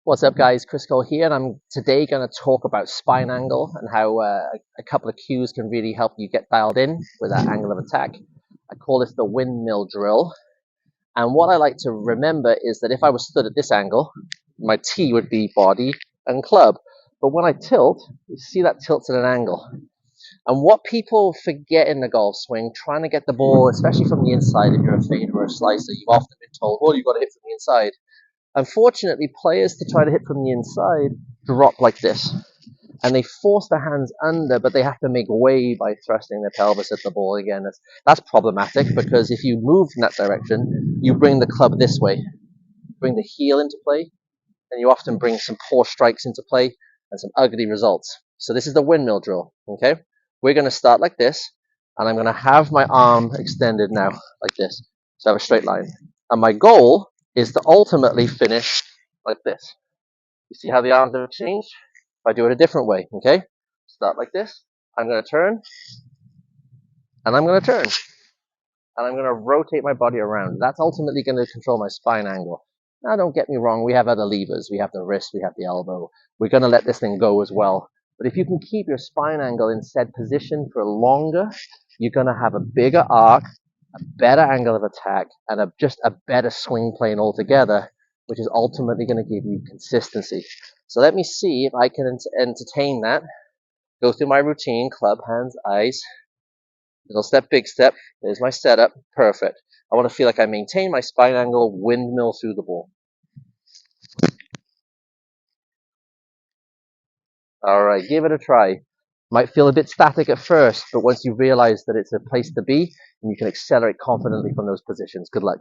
What's up, guys? Chris Cole here, and I'm today going to talk about spine angle and how a couple of cues can really help you get dialed in with that angle of attack. I call this the windmill drill, and what I like to remember is that if I was stood at this angle, my T would be body and club. But when I tilt, you see that tilts at an angle. And what people forget in the golf swing, trying to get the ball, especially from the inside, if you're a fader or a slicer, you've often been told, well, you've got to hit from the inside. Unfortunately, players to try to hit from the inside drop like this, and they force their hands under, but they have to make way by thrusting their pelvis at the ball again. That's problematic because if you move in that direction, you bring the club this way, bring the heel into play, and you often bring some poor strikes into play and some ugly results. So this is the windmill drill, okay? We're going to start like this, and I'm going to have my arm extended now, like this, so I have a straight line. And my goal is to ultimately finish like this. You see how the arms have changed? If I do it a different way, okay? Start like this. I'm going to turn, and I'm going to turn, and I'm going to rotate my body around. That's ultimately going to control my spine angle. Now, don't get me wrong. We have other levers. We have the wrist. We have the elbow. We're going to let this thing go as well. But if you can keep your spine angle in said position for longer, you're going to have a bigger arc, a better angle of attack, and just a better swing plane altogether, which is ultimately going to give you consistency. So let me see if I can entertain that. Go through my routine: club, hands, eyes, little step, big step. There's my setup. Perfect. I want to feel like I maintain my spine angle, windmill through the ball. All right, give it a try. Might feel a bit static at first, but once you realize that it's a place to be, and you can accelerate confidently from those positions. Good luck.